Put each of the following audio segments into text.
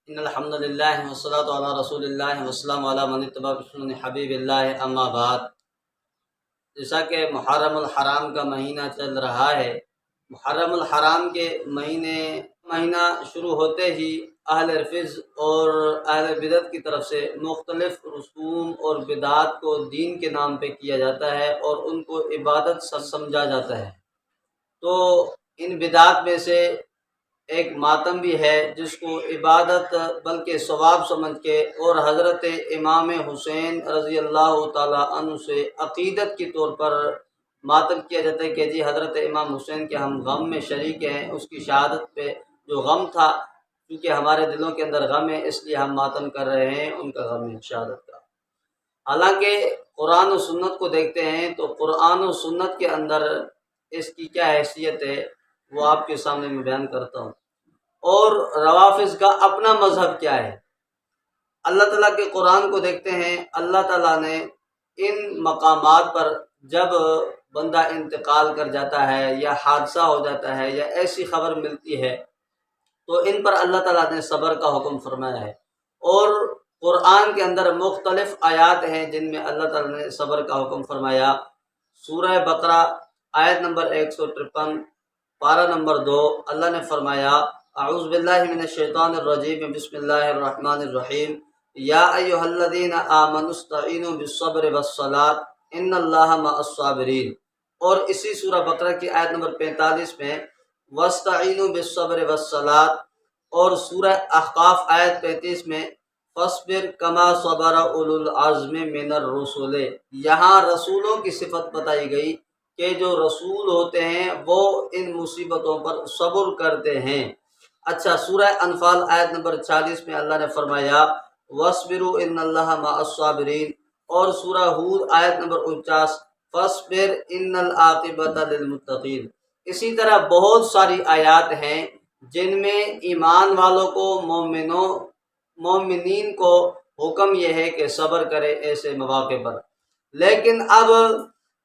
ان الحمد للہ والصلاۃ علی رسول اللہ والسلام علی من اتبع سنن حبیب اللہ اما بعد۔ جیسا کہ محرم الحرام کا مہینہ چل رہا ہے، محرم الحرام کے مہینہ شروع ہوتے ہی اہل رفض اور اہل بدعت کی طرف سے مختلف رسوم اور بدعات کو دین کے نام پہ کیا جاتا ہے اور ان کو عبادت سمجھا جاتا ہے۔ تو ان بدعات میں سے ایک ماتم بھی ہے جس کو عبادت بلکہ ثواب سمجھ کے اور حضرت امام حسین رضی اللہ تعالیٰ عنہ سے عقیدت کے طور پر ماتم کیا جاتا ہے کہ جی حضرت امام حسین کے ہم غم میں شریک ہیں، اس کی شہادت پہ جو غم تھا کیونکہ ہمارے دلوں کے اندر غم ہے اس لیے ہم ماتم کر رہے ہیں ان کا غم ہے شہادت کا۔ حالانکہ قرآن و سنت کو دیکھتے ہیں تو قرآن و سنت کے اندر اس کی کیا حیثیت ہے وہ آپ کے سامنے میں بیان کرتا ہوں، اور روافض کا اپنا مذہب کیا ہے۔ اللہ تعالیٰ کے قرآن کو دیکھتے ہیں، اللہ تعالیٰ نے ان مقامات پر جب بندہ انتقال کر جاتا ہے یا حادثہ ہو جاتا ہے یا ایسی خبر ملتی ہے تو ان پر اللہ تعالیٰ نے صبر کا حکم فرمایا ہے، اور قرآن کے اندر مختلف آیات ہیں جن میں اللہ تعالیٰ نے صبر کا حکم فرمایا۔ سورہ بقرہ آیت نمبر 153 پارہ نمبر 2 اللہ نے فرمایا اعوذ باللہ من الشیطان الرجیم بسم اللہ الرحمن الرحیم یا ایھا الذین آمنوا استعینوا بالصبر والصلاۃ ان اللہ مع الصابرین، اور اسی سورہ بقرہ کی آیت نمبر 45 میں واستعینوا بالصبر والصلاۃ، اور سورہ احقاف آیت 35 میں فاصبر کما صبر اولو العزم من الرسل، یہاں رسولوں کی صفت بتائی گئی کہ جو رسول ہوتے ہیں وہ ان مصیبتوں پر صبر کرتے ہیں۔ اچھا، سورہ انفال آیت نمبر 40 میں اللہ نے فرمایا وَاصْبِرُوا إِنَّ اللَّهَ مَعَ الصَّابِرِينَ، اور سورہ ہود آیت نمبر 49 فَاصْبِرْ إِنَّ الْعَاقِبَةَ لِلْمُتَّقِينَ۔ اسی طرح بہت ساری آیات ہیں جن میں ایمان والوں کو مومنین کو حکم یہ ہے کہ صبر کرے ایسے مواقع پر۔ لیکن اب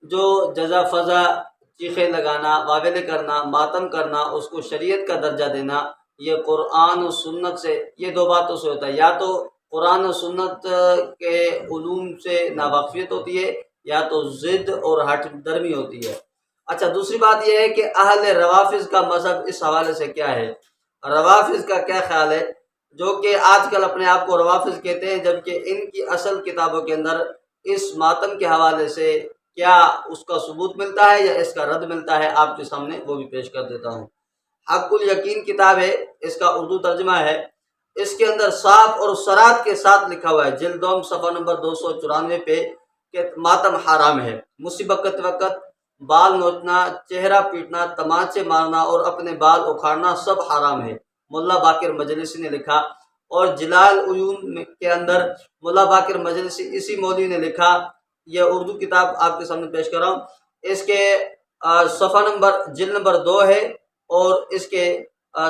جو جزا فضا، چیخیں لگانا، واویلے کرنا، ماتم کرنا، اس کو شریعت کا درجہ دینا، یہ قرآن و سنت سے، یہ دو باتوں سے ہوتا ہے، یا تو قرآن و سنت کے علوم سے ناواقفیت ہوتی ہے یا تو ضد اور ہٹ درمی ہوتی ہے۔ اچھا، دوسری بات یہ ہے کہ اہل روافض کا مذہب اس حوالے سے کیا ہے، روافض کا کیا خیال ہے، جو کہ آج کل اپنے آپ کو روافض کہتے ہیں جبکہ ان کی اصل کتابوں کے اندر اس ماتم کے حوالے سے کیا اس کا ثبوت ملتا ہے یا اس کا رد ملتا ہے، آپ کے سامنے وہ بھی پیش کر دیتا ہوں۔ حق الیقین کتاب ہے، اس کا اردو ترجمہ ہے، اس کے اندر صاف اور صراحت کے ساتھ لکھا ہوا ہے جلد دوم صفحہ نمبر 294 پہ کہ ماتم حرام ہے، مصیبت کے وقت بال نوچنا، چہرہ پیٹنا، تماچے مارنا اور اپنے بال اکھاڑنا سب حرام ہے، ملا باقر مجلسی نے لکھا۔ اور جلال عیون کے اندر ملا باقر مجلسی اسی مولوی نے لکھا، یہ اردو کتاب آپ کے سامنے پیش کر رہا ہوں، اس کے صفحہ نمبر جلد نمبر 2 ہے، اور اس کے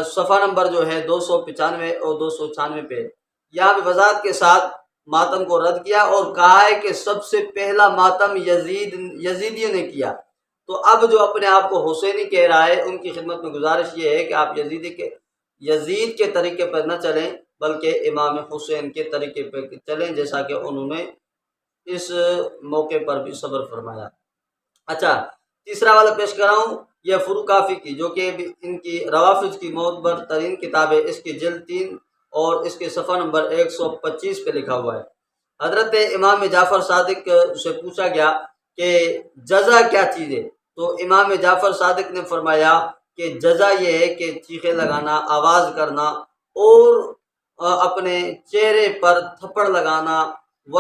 صفحہ نمبر جو ہے 295 اور 296 پہ یہاں بھی وضاحت کے ساتھ ماتم کو رد کیا اور کہا ہے کہ سب سے پہلا ماتم یزیدیوں نے کیا۔ تو اب جو اپنے آپ کو حسینی کہہ رہا ہے ان کی خدمت میں گزارش یہ ہے کہ آپ یزید کے طریقے پر نہ چلیں بلکہ امام حسین کے طریقے پر چلیں، جیسا کہ انہوں نے اس موقع پر بھی صبر فرمایا۔ اچھا، تیسرا والا پیش کر رہا ہوں، یہ فروکافی کی، جو کہ ان کی روافض کی معتبر ترین کتاب ہے، اس کی جلد 3 اور اس کے صفحہ نمبر 125 پہ لکھا ہوا ہے۔ حضرت امام جعفر صادق سے پوچھا گیا کہ جزا کیا چیز ہے، تو امام جعفر صادق نے فرمایا کہ جزا یہ ہے کہ چیخیں لگانا، آواز کرنا اور اپنے چہرے پر تھپڑ لگانا،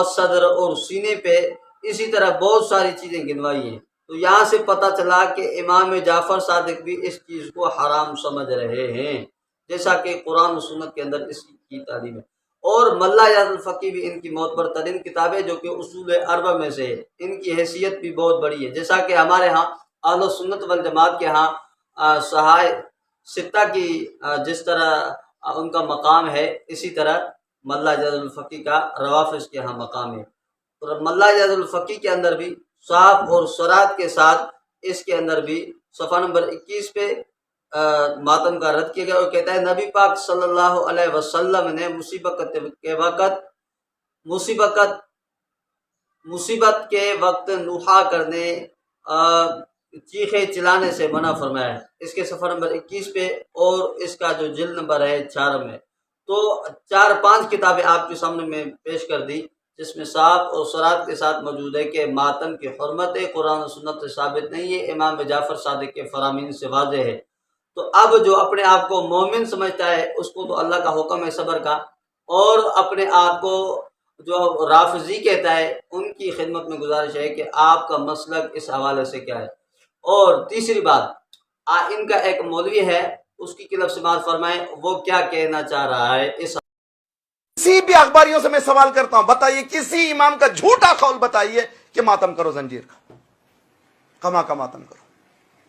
صدر اور سینے پہ، اسی طرح بہت ساری چیزیں گنوائی ہیں۔ تو یہاں سے پتہ چلا کہ امام جعفر صادق بھی اس چیز کو حرام سمجھ رہے ہیں، جیسا کہ قرآن و سنت کے اندر اس کی تعلیم ہے۔ اور ملا یاد الفقی بھی ان کی معتبر ترین کتاب ہے جو کہ اصول اربع میں سے ہے، ان کی حیثیت بھی بہت بڑی ہے، جیسا کہ ہمارے ہاں اہل سنت والجماعت کے ہاں صحائے ستہ کی جس طرح ان کا مقام ہے، اسی طرح ملا یاد الفقی کا روافض کے ہاں مقام ہے۔ اور ملا یاد الفقی کے اندر بھی صاف اور صراحت کے ساتھ اس کے اندر بھی صفحہ نمبر 21 پہ ماتم کا رد کیا گیا اور کہتا ہے نبی پاک صلی اللہ علیہ وسلم نے مصیبت کے وقت نوحہ کرنے، چیخے چلانے سے منع فرمایا ہے۔ اس کے صفحہ نمبر 21 پہ اور اس کا جو جلد نمبر ہے 4 میں۔ تو 4-5 کتابیں آپ کے سامنے میں پیش کر دی جس میں صاف اور صراحت کے ساتھ موجود ہے کہ ماتم کی حرمت قرآن و سنت سے ثابت نہیں ہے، امام جعفر صادق کے فرامین سے واضح ہے۔ تو اب جو اپنے آپ کو مومن سمجھتا ہے اس کو تو اللہ کا حکم ہے صبر کا، اور اپنے آپ کو جو رافضی کہتا ہے ان کی خدمت میں گزارش ہے کہ آپ کا مسلک اس حوالے سے کیا ہے۔ اور تیسری بات، ان کا ایک مولوی ہے، اس کی کلب سماعت فرمائیں وہ کیا کہنا چاہ رہا ہے اس۔ کسی بھی اخباریوں سے میں سوال کرتا ہوں، بتائیے کسی امام کا جھوٹا قول بتائیے کہ ماتم کرو زنجیر کا، کما کا ماتم کرو۔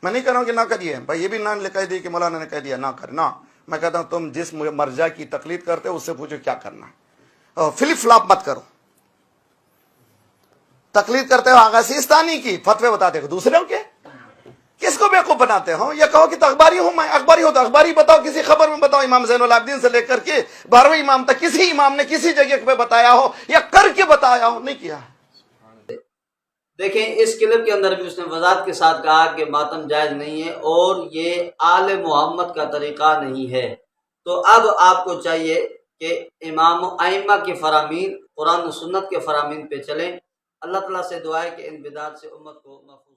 میں نہیں کہہ رہا ہوں کہ نہ کریے، بھائی یہ بھی نہ کہہ دی کہ مولانا نے کہہ دیا نہ کر، نہ، میں کہتا ہوں تم جس مرجع کی تقلید کرتے ہو اس سے پوچھو کیا کرنا ہے، فلپ فلاپ مت کرو۔ تقلید کرتے ہو آغا سیستانی کی، فتوے بتاتے ہو دوسروں کے، کس کو بیوقوف بناتے ہو؟ یہ کہو کہ تو اخباری ہوں میں، اخباری ہو تو اخباری بتاؤ، کسی خبر میں بتاؤ امام زین العابدین سے لے کر کے 12ویں امام تک کسی امام نے کسی جگہ پہ بتایا ہو یا کر کے بتایا ہو؟ نہیں کیا۔ دیکھیں اس کلپ کے اندر بھی اس نے وضاحت کے ساتھ کہا کہ ماتم جائز نہیں ہے اور یہ آل محمد کا طریقہ نہیں ہے۔ تو اب آپ کو چاہیے کہ امام و ائمہ کے فرامین، قرآن و سنت کے فرامین پہ چلیں۔ اللہ تعالیٰ سے دعا ہے کہ ان بدعات سے امت کو محفوظ